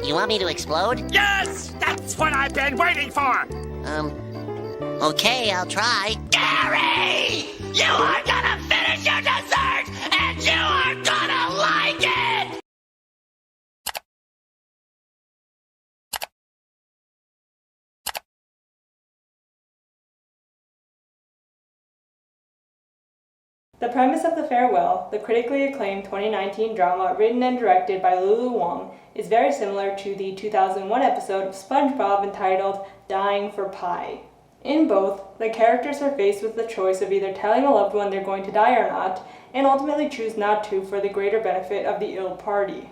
You want me to explode? Yes! That's what I've been waiting for! Okay, I'll try. Gary! You are gonna finish your dessert, and you are gonna like it! The premise of The Farewell, the critically acclaimed 2019 drama written and directed by Lulu Wang, is very similar to the 2001 episode of Spongebob entitled Dying for Pie. In both, the characters are faced with the choice of either telling a loved one they're going to die or not, and ultimately choose not to for the greater benefit of the ill party.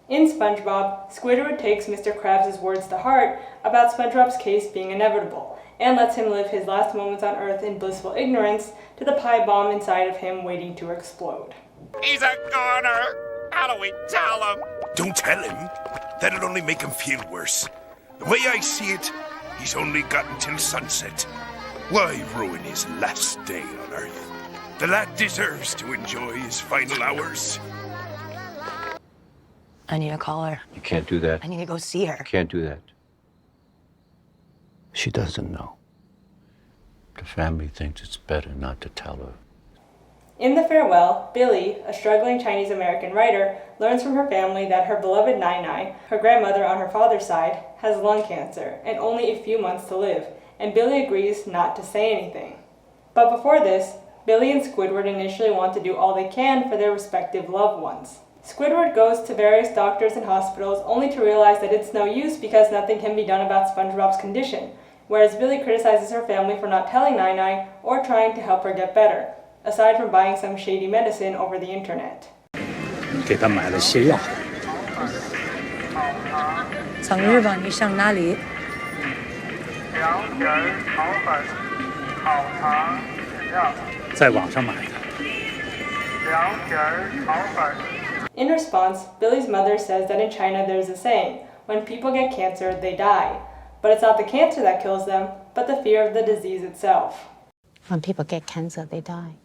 In SpongeBob, Squidward takes Mr. Krabs' words to heart about SpongeBob's case being inevitable, and lets him live his last moments on Earth in blissful ignorance to the pie bomb inside of him waiting to explode. He's a goner! How do we tell him? Don't tell him. That'll only make him feel worse. The way I see it, he's only got until sunset. Why ruin his last day on Earth? The lad deserves to enjoy his final hours. I need to call her. You can't do that. I need to go see her. You can't do that. She doesn't know. The family thinks it's better not to tell her. In The Farewell, Billi, a struggling Chinese-American writer, learns from her family that her beloved năinai, her grandmother on her father's side, has lung cancer and only a few months to live, and Billi agrees not to say anything. But before this, Billi and Squidward initially want to do all they can for their respective loved ones. Squidward goes to various doctors and hospitals only to realize that it's no use because nothing can be done about SpongeBob's condition, whereas Billi criticizes her family for not telling năinai or trying to help her get better, aside from buying some shady medicine over the internet. 给他买了些药。从日本你上哪里？凉皮儿、炒粉、烤肠、饮料。在网上买的。凉皮儿、炒粉。In response, Billy's mother says that in China there's a saying, when people get cancer, they die. But it's not the cancer that kills them, but the fear of the disease itself. When people get cancer, they die.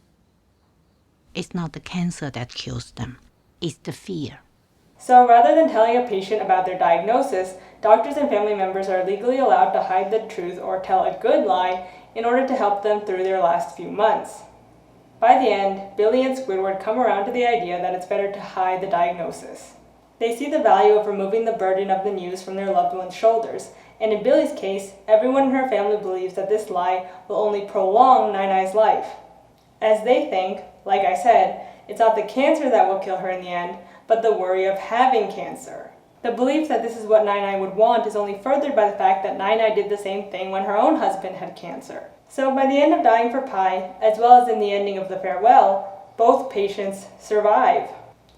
It's not the cancer that kills them, it's the fear. So rather than telling a patient about their diagnosis, doctors and family members are legally allowed to hide the truth or tell a good lie in order to help them through their last few months. By the end, Billi and Squidward come around to the idea that it's better to hide the diagnosis. They see the value of removing the burden of the news from their loved one's shoulders, and in Billi's case, everyone in her family believes that this lie will only prolong năinai's life. As they think, like I said, it's not the cancer that will kill her in the end, but the worry of having cancer. The belief that this is what năinai would want is only furthered by the fact that năinai did the same thing when her own husband had cancer. So by the end of Dying for Pie, as well as in the ending of The Farewell, both patients survive.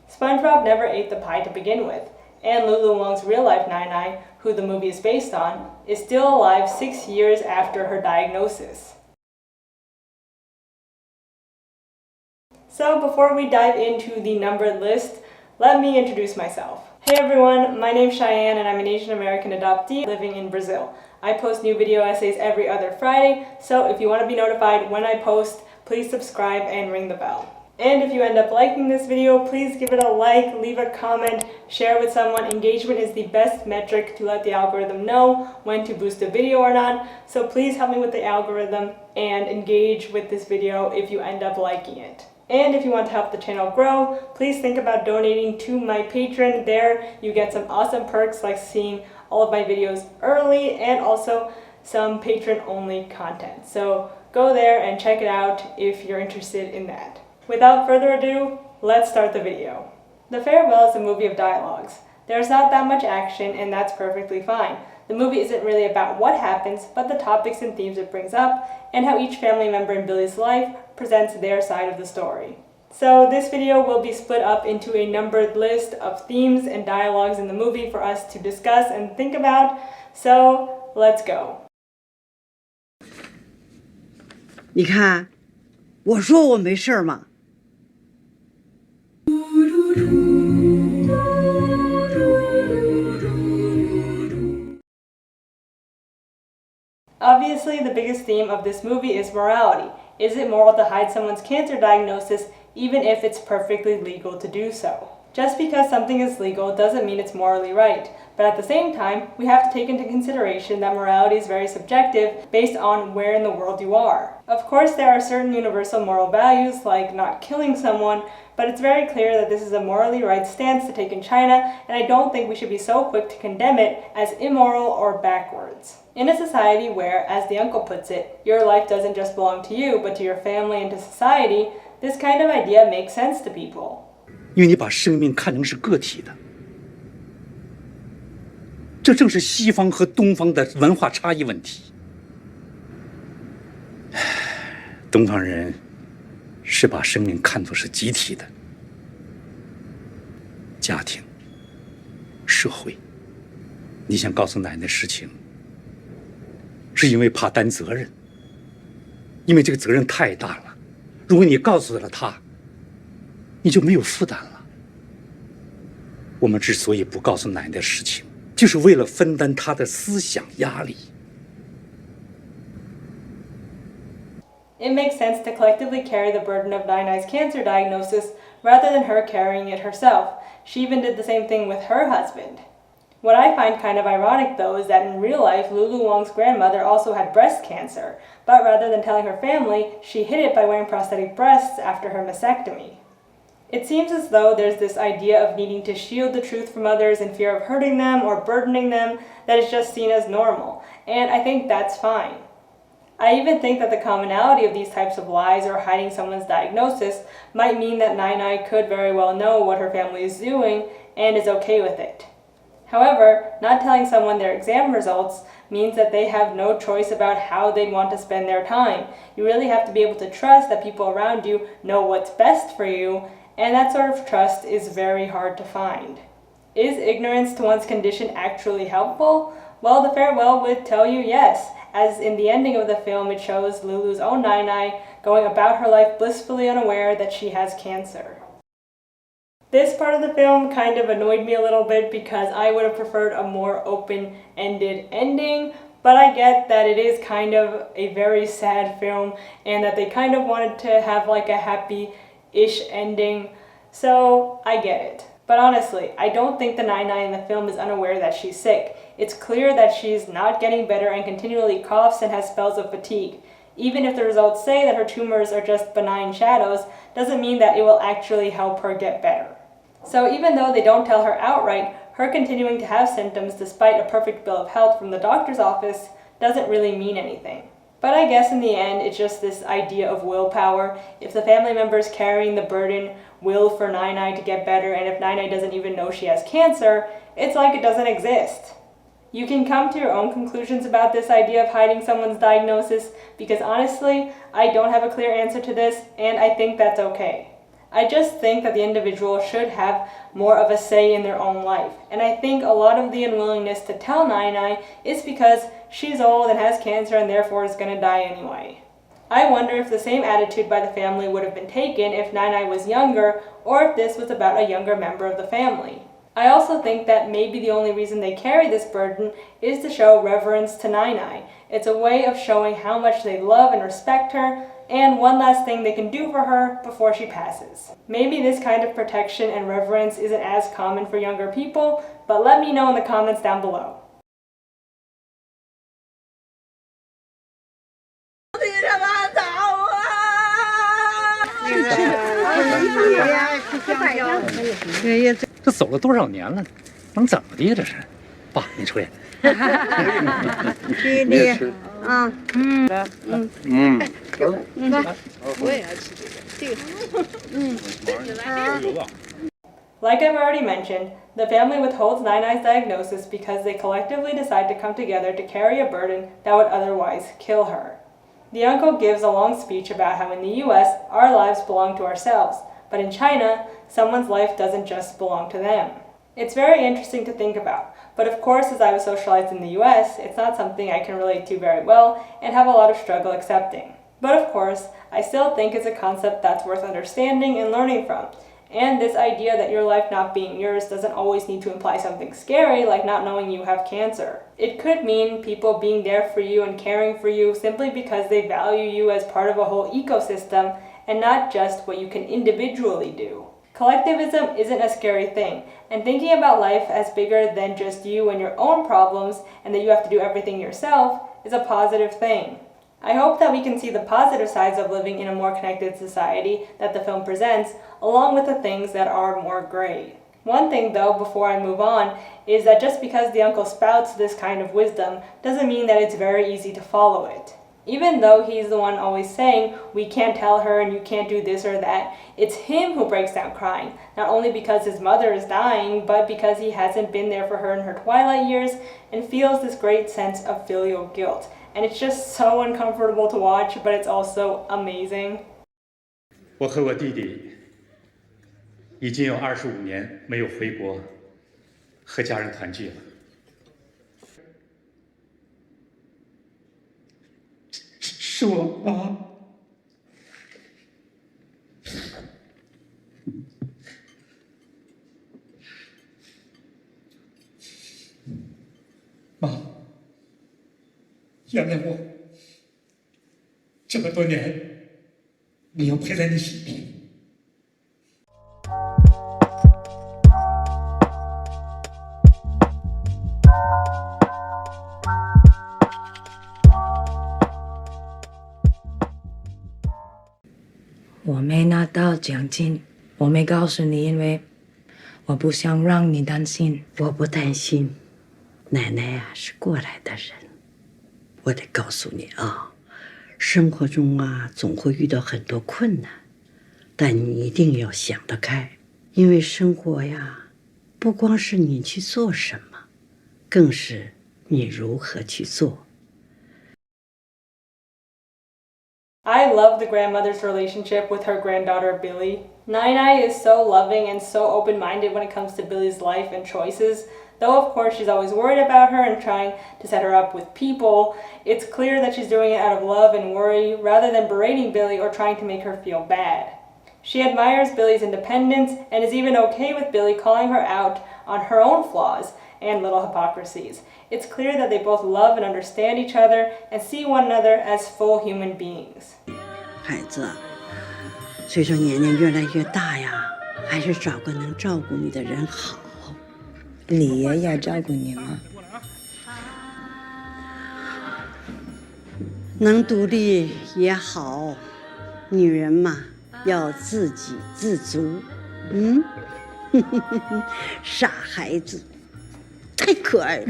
SpongeBob never ate the pie to begin with, and Lulu Wang's real-life năinai, who the movie is based on, is still alive 6 years after her diagnosis. So before we dive into the numbered list, let me introduce myself. Hey everyone, my name's Jian and I'm an Asian American adoptee living in Brazil. I post new video essays every other Friday, so if you want to be notified when I post, please subscribe and ring the bell. And if you end up liking this video, please give it a like, leave a comment, share with someone. Engagement is the best metric to let the algorithm know when to boost a video or not, so please help me with the algorithm and engage with this video if you end up liking it. And if you want to help the channel grow, please think about donating to my Patreon. There you get some awesome perks like seeing all of my videos early and also some patron-only content. So go there and check it out if you're interested in that. Without further ado, let's start the video. The Farewell is a movie of dialogues. There's not that much action and that's perfectly fine. The movie isn't really about what happens, but the topics and themes it brings up and how each family member in Billi's life presents their side of the story. So this video will be split up into a numbered list of themes and dialogues in the movie for us to discuss and think about. So let's go. 你看，我说我没事嘛。 Obviously, the biggest theme of this movie is morality. Is it moral to hide someone's cancer diagnosis even if it's perfectly legal to do so? Just because something is legal doesn't mean it's morally right, but But at the same time, we have to take into consideration that morality is very subjective based on where in the world you are. Of course, there are certain universal moral values like not killing someone, but it's very clear that this is a morally right stance to take in China, and I don't think we should be so quick to condemn it as immoral or backwards. In a society where, as the uncle puts it, your life doesn't just belong to you, but to your family and to society, this kind of idea makes sense to people. 因为你把生命看成是个体的，这正是西方和东方的文化差异问题。东方人是把生命看作是集体的，家庭、社会。你想告诉奶奶事情，是因为怕担责任，因为这个责任太大了。如果你告诉了她，你就没有负担了。我们之所以不告诉奶奶事情，就是为了分担她的思想压力。It makes sense to collectively carry the burden of năinai's cancer diagnosis rather than her carrying it herself. She even did the same thing with her husband. What I find kind of ironic, though, is that in real life, Lulu Wang's grandmother also had breast cancer, but rather than telling her family, she hid it by wearing prosthetic breasts after her mastectomy. It seems as though there's this idea of needing to shield the truth from others in fear of hurting them or burdening them that is just seen as normal, and I think that's fine. I even think that the commonality of these types of lies or hiding someone's diagnosis might mean that năinai could very well know what her family is doing and is okay with it. However, not telling someone their exam results means that they have no choice about how they'd want to spend their time. You really have to be able to trust that people around you know what's best for you, and that sort of trust is very hard to find. Is ignorance to one's condition actually helpful? Well, The Farewell would tell you yes, as in the ending of the film it shows Lulu's own năinai going about her life blissfully unaware that she has cancer. This part of the film kind of annoyed me a little bit because I would have preferred a more open-ended ending, but I get that it is kind of a very sad film and that they kind of wanted to have like a happy-ish ending, so I get it. But honestly, I don't think the năinai in the film is unaware that she's sick. It's clear that she's not getting better and continually coughs and has spells of fatigue. Even if the results say that her tumors are just benign shadows, doesn't mean that it will actually help her get better. So even though they don't tell her outright, her continuing to have symptoms despite a perfect bill of health from the doctor's office doesn't really mean anything. But I guess in the end, it's just this idea of willpower. If the family members carrying the burden will for năinai to get better, and if năinai doesn't even know she has cancer, it's like it doesn't exist. You can come to your own conclusions about this idea of hiding someone's diagnosis, because honestly, I don't have a clear answer to this, and I think that's okay. I just think that the individual should have more of a say in their own life. And I think a lot of the unwillingness to tell năinai is because she's old and has cancer and therefore is going to die anyway. I wonder if the same attitude by the family would have been taken if năinai was younger, or if this was about a younger member of the family. I also think that maybe the only reason they carry this burden is to show reverence to năinai. It's a way of showing how much they love and respect her, and one last thing they can do for her before she passes. Maybe this kind of protection and reverence isn't as common for younger people, but let me know in the comments down below. Yeah. 这走了多少年了，能怎么地这是？爸，你抽烟。Like I've already mentioned, the family withholds năinai's diagnosis because they collectively decide to come together to carry a burden that would otherwise kill her. The uncle gives a long speech about how in the US, our lives belong to ourselves, but in China, someone's life doesn't just belong to them. It's very interesting to think about, but of course as I was socialized in the US, it's not something I can relate to very well and have a lot of struggle accepting. But of course, I still think it's a concept that's worth understanding and learning from. And this idea that your life not being yours doesn't always need to imply something scary like not knowing you have cancer. It could mean people being there for you and caring for you simply because they value you as part of a whole ecosystem and not just what you can individually do. Collectivism isn't a scary thing, and thinking about life as bigger than just you and your own problems and that you have to do everything yourself is a positive thing. I hope that we can see the positive sides of living in a more connected society that the film presents, along with the things that are more gray. One thing though, before I move on, is that just because the uncle spouts this kind of wisdom doesn't mean that it's very easy to follow it. Even though he's the one always saying, we can't tell her and you can't do this or that, it's him who breaks down crying, not only because his mother is dying, but because he hasn't been there for her in her twilight years and feels this great sense of filial guilt. And it's just so uncomfortable to watch, but it's also amazing. 我和我弟弟已经有25年没有回国和家人团聚了。是我妈。妈，原谅我，这么多年没有陪在你身边。我没拿到奖金，我没告诉你，因为我不想让你担心。我不担心，奶奶啊是过来的人。我得告诉你啊，生活中啊总会遇到很多困难，但你一定要想得开，因为生活呀，不光是你去做什么，更是你如何去做。I love the grandmother's relationship with her granddaughter Billi. Năinai is so loving and so open-minded when it comes to Billi's life and choices. Though of course she's always worried about her and trying to set her up with people, it's clear that she's doing it out of love and worry rather than berating Billi or trying to make her feel bad. She admires Billi's independence and is even okay with Billi calling her out on her own flaws and little hypocrisies. It's clear that they both love and understand each other and see one another as full human beings. 孩子，随着年龄越来越大呀，还是找个能照顾你的人好。你爷爷照顾你吗？能独立也好，女人嘛，要自给自足。傻孩子。太可爱了。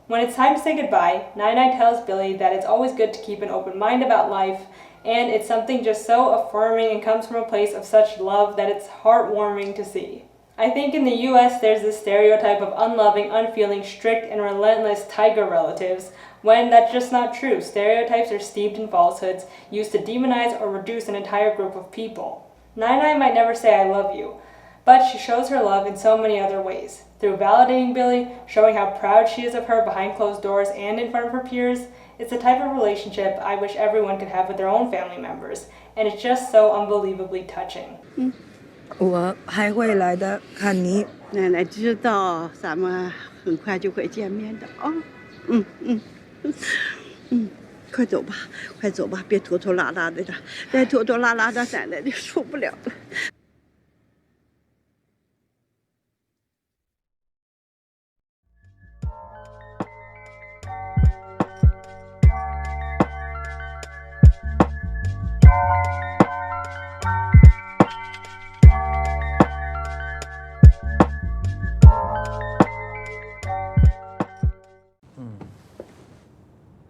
When it's time to say goodbye, Năinai tells Billi that it's always good to keep an open mind about life, and it's something just so affirming and comes from a place of such love that it's heartwarming to see. I think in the US there's this stereotype of unloving, unfeeling, strict, and relentless tiger relatives, when that's just not true. Stereotypes are steeped in falsehoods used to demonize or reduce an entire group of people. Năinai might never say I love you, but she shows her love in so many other ways. Through validating Billi, showing how proud she is of her behind closed doors and in front of her peers. It's the type of relationship I wish everyone could have with their own family members, and it's just so unbelievably touching. 我还会来的，看你。奶奶知道，咱们很快就会见面的啊。快走吧，快走吧，别拖拖拉拉的了，再拖拖拉拉的，奶奶就受不了了。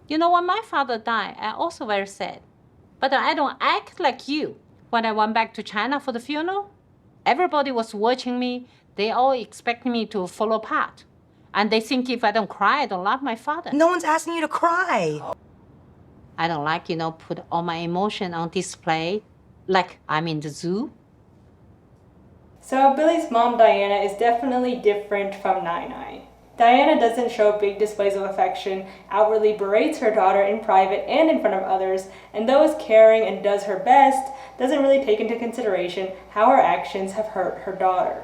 You know, when my father died, I also very sad. But I don't act like you. When I went back to China for the funeral, everybody was watching me. They all expect me to follow part. And they think if I don't cry, I don't love my father. No one's asking you to cry. I don't like, put all my emotion on display, like I'm in the zoo. So Billi's mom, Diana, is definitely different from Năinai. Diana doesn't show big displays of affection, outwardly berates her daughter in private and in front of others, and though is caring and does her best, doesn't really take into consideration how her actions have hurt her daughter.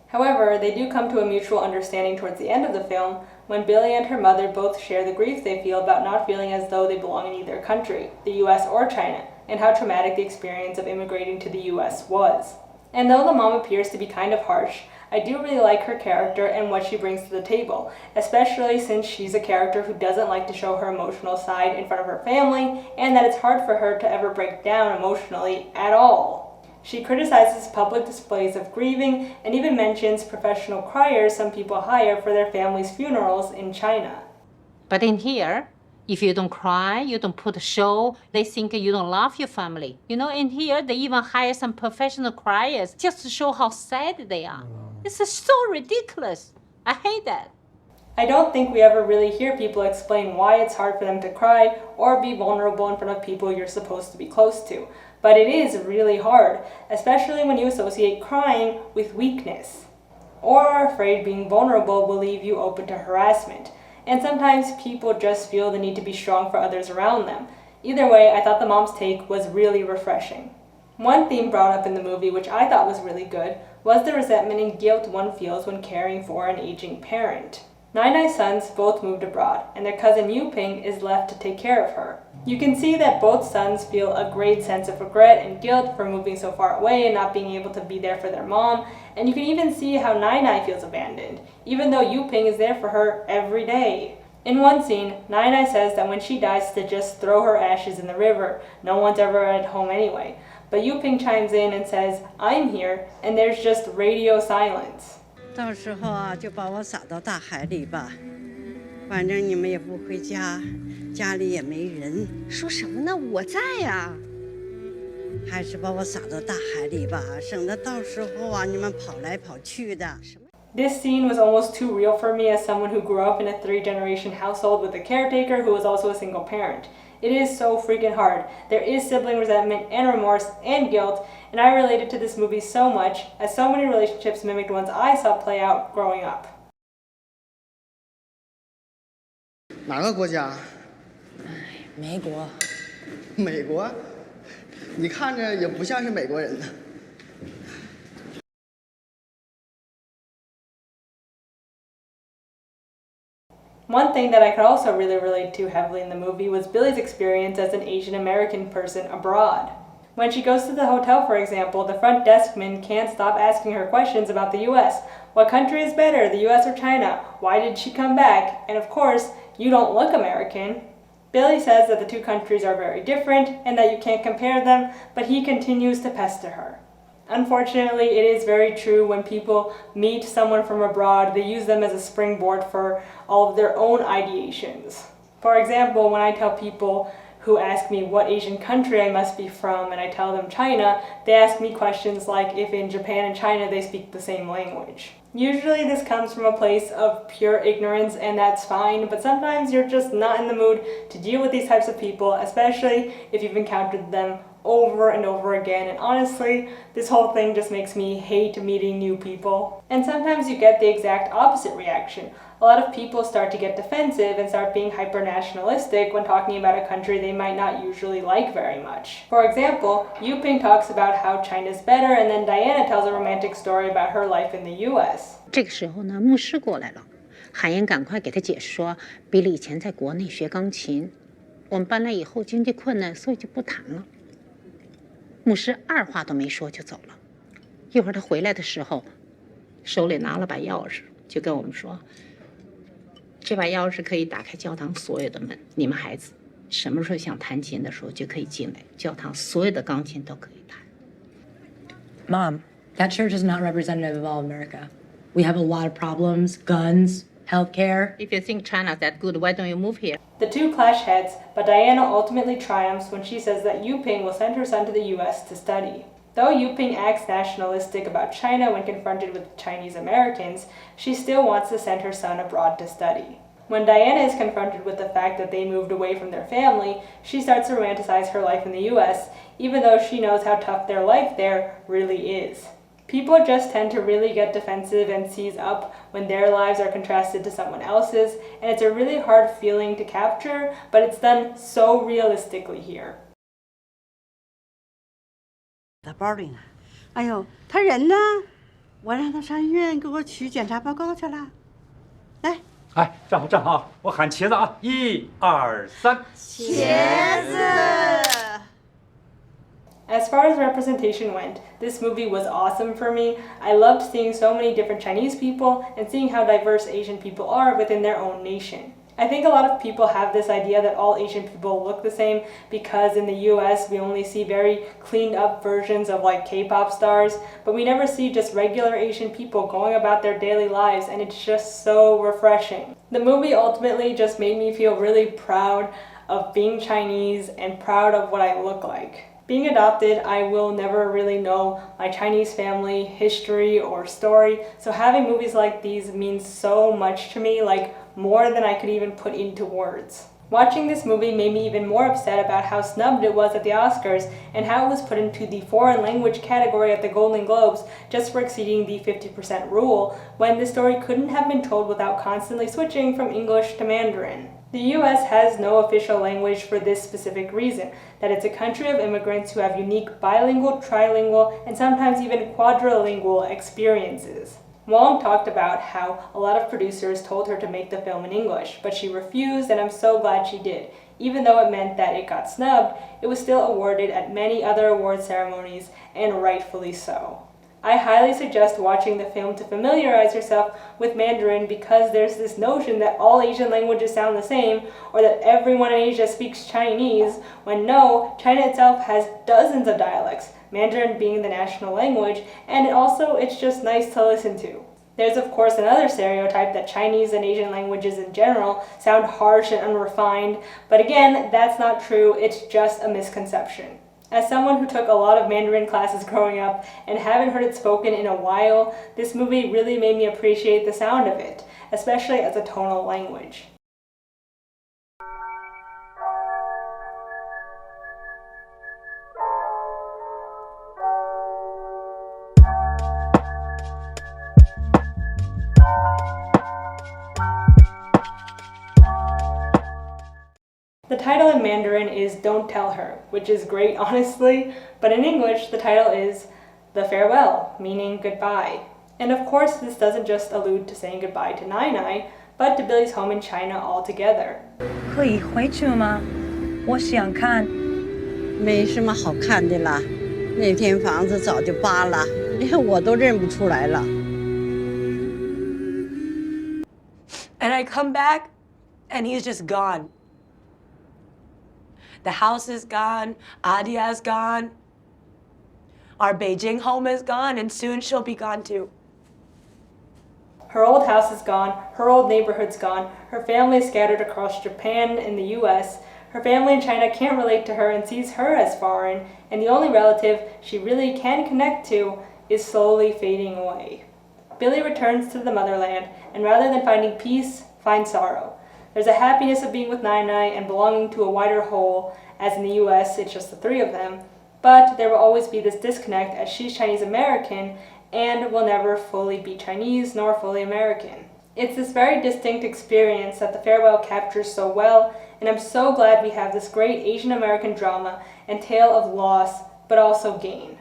However, they do come to a mutual understanding towards the end of the film, when Billi and her mother both share the grief they feel about not feeling as though they belong in either country, the US or China, and how traumatic the experience of immigrating to the US was. And though the mom appears to be kind of harsh, I do really like her character and what she brings to the table, especially since she's a character who doesn't like to show her emotional side in front of her family, and that it's hard for her to ever break down emotionally at all. She criticizes public displays of grieving and even mentions professional criers some people hire for their family's funerals in China. But in here, if you don't cry, you don't put a show, they think you don't love your family. You know, in here, they even hire some professional criers just to show how sad they are. This is so ridiculous. I hate that. I don't think we ever really hear people explain why it's hard for them to cry or be vulnerable in front of people you're supposed to be close to. But it is really hard, especially when you associate crying with weakness, or are afraid being vulnerable will leave you open to harassment. And sometimes people just feel the need to be strong for others around them. Either way, I thought the mom's take was really refreshing. One theme brought up in the movie, which I thought was really good, was the resentment and guilt one feels when caring for an aging parent. Năinai's sons both moved abroad, and their cousin Yuping is left to take care of her. You can see that both sons feel a great sense of regret and guilt for moving so far away and not being able to be there for their mom, and you can even see how Năinai feels abandoned, even though Yuping is there for her every day. In one scene, Năinai says that when she dies to just throw her ashes in the river, no one's ever at home anyway. But Yuping chimes in and says, "I'm here," and there's just radio silence. 到时候啊，就把我撒到大海里吧，反正你们也不回家，家里也没人。说什么呢？我在呀。还是把我撒到大海里吧，省得到时候啊，你们跑来跑去的。This scene was almost too real for me as someone who grew up in a 3-generation household with a caretaker who was also a single parent. It is so freaking hard. There is sibling resentment and remorse and guilt, and I related to this movie so much, as so many relationships mimicked ones I saw play out growing up. 哪个国家？美国。美国？你看着也不像是美国人呢。One thing that I could also really relate to heavily in the movie was Billi's experience as an Asian American person abroad. When she goes to the hotel, for example, the front deskman can't stop asking her questions about the US. What country is better, the US or China? Why did she come back? And of course, you don't look American. Billi says that the two countries are very different and that you can't compare them, but he continues to pester her. Unfortunately, it is very true when people meet someone from abroad, they use them as a springboard for all of their own ideations. For example, when I tell people who ask me what Asian country I must be from and I tell them China, they ask me questions like if in Japan and China they speak the same language. Usually this comes from a place of pure ignorance, and that's fine, but sometimes you're just not in the mood to deal with these types of people, especially if you've encountered them over and over again. And honestly, this whole thing just makes me hate meeting new people. And sometimes you get the exact opposite reaction. A lot of people start to get defensive and start being hyper-nationalistic when talking about a country they might not usually like very much. For example, Yuping talks about how China's better, and then Diana tells a romantic story about her life in the US. 这个时候呢，牧师过来了，海燕赶快给他解释说，比利以前在国内学钢琴，我们搬来以后经济困难，所以就不谈了。牧师二话都没说就走了。一会儿他回来的时候，手里拿了把钥匙，就跟我们说。 这把钥匙可以打开教堂所有的门，你们孩子什么时候想弹琴的时候就可以进来，教堂所有的钢琴都可以弹。Mom, that church is not representative of all America. We have a lot of problems, guns, healthcare. If you think China's that good, why don't you move here? The two clash heads, but Diana ultimately triumphs when she says that Yuping will send her son to the US to study. Though Yuping acts nationalistic about China when confronted with Chinese Americans, she still wants to send her son abroad to study. When Diana is confronted with the fact that they moved away from their family, she starts to romanticize her life in the US, even though she knows how tough their life there really is. People just tend to really get defensive and seize up when their lives are contrasted to someone else's, and it's a really hard feeling to capture, but it's done so realistically here. 在包里呢。哎呦，他人呢？我让他上医院给我取检查报告去了。来，哎，站好站好啊！我喊茄子啊，1、2、3，茄子。As far as representation went, this movie was awesome for me. I loved seeing so many different Chinese people and seeing how diverse Asian people are within their own nation. I think a lot of people have this idea that all Asian people look the same because in the US we only see very cleaned up versions of like K-pop stars, but we never see just regular Asian people going about their daily lives, and it's just so refreshing. The movie ultimately just made me feel really proud of being Chinese and proud of what I look like. Being adopted, I will never really know my Chinese family, history, or story, so having movies like these means so much to me, like more than I could even put into words. Watching this movie made me even more upset about how snubbed it was at the Oscars and how it was put into the foreign language category at the Golden Globes just for exceeding the 50% rule, when the story couldn't have been told without constantly switching from English to Mandarin. The US has no official language for this specific reason, that it's a country of immigrants who have unique bilingual, trilingual, and sometimes even quadrilingual experiences. Wang talked about how a lot of producers told her to make the film in English, but she refused, and I'm so glad she did. Even though it meant that it got snubbed, it was still awarded at many other award ceremonies, and rightfully so. I highly suggest watching the film to familiarize yourself with Mandarin because there's this notion that all Asian languages sound the same or that everyone in Asia speaks Chinese, when no, China itself has dozens of dialects, Mandarin being the national language, and it's just nice to listen to. There's of course another stereotype that Chinese and Asian languages in general sound harsh and unrefined, but again, that's not true, it's just a misconception. As someone who took a lot of Mandarin classes growing up and haven't heard it spoken in a while, this movie really made me appreciate the sound of it, especially as a tonal language. The title in Mandarin is Don't Tell Her, which is great honestly, but in English the title is The Farewell, meaning goodbye. And of course this doesn't just allude to saying goodbye to Năinai, but to Billi's home in China altogether. 可以回去吗？我想看。没什么好看的啦，那间房子早就扒了，连我都认不出来了。And I come back, and he's just gone. The house is gone, Adia's gone, our Beijing home is gone, and soon she'll be gone too. Her old house is gone, her old neighborhood's gone, her family is scattered across Japan and the US, her family in China can't relate to her and sees her as foreign, and the only relative she really can connect to is slowly fading away. Billi returns to the motherland, and rather than finding peace, finds sorrow. There's a happiness of being with Năinai and belonging to a wider whole, as in the US it's just the three of them, but there will always be this disconnect as she's Chinese American and will never fully be Chinese nor fully American. It's this very distinct experience that The Farewell captures so well, and I'm so glad we have this great Asian American drama and tale of loss, but also gain.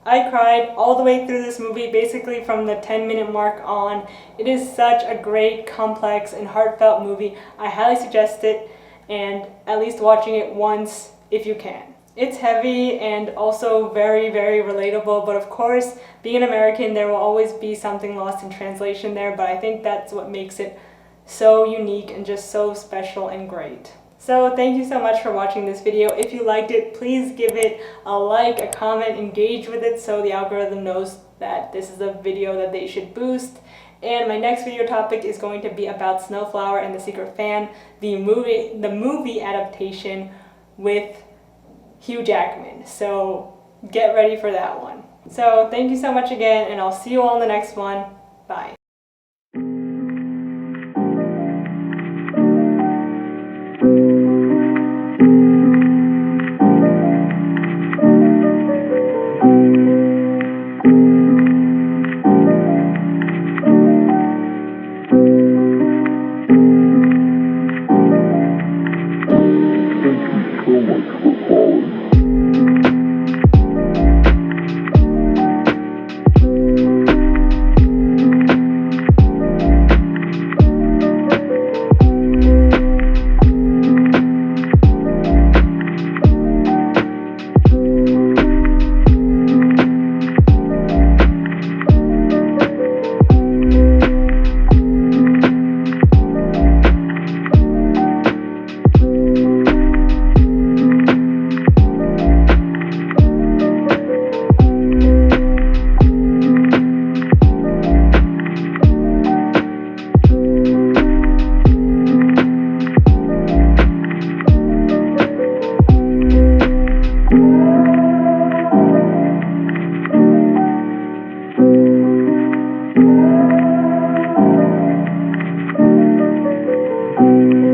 I cried all the way through this movie, basically from the 10-minute mark on. It is such a great, complex, and heartfelt movie. I highly suggest it, and at least watching it once if you can. It's heavy and also very, very relatable, but of course, being an American, there will always be something lost in translation there, but I think that's what makes it so unique and just so special and great. So thank you so much for watching this video. If you liked it, please give it a like, a comment, engage with it so the algorithm knows that this is a video that they should boost. And my next video topic is going to be about Snowflower and the Secret Fan, the movie adaptation with Hugh Jackman. So get ready for that one. So thank you so much again, and I'll see you all in the next one. Bye. Thank you.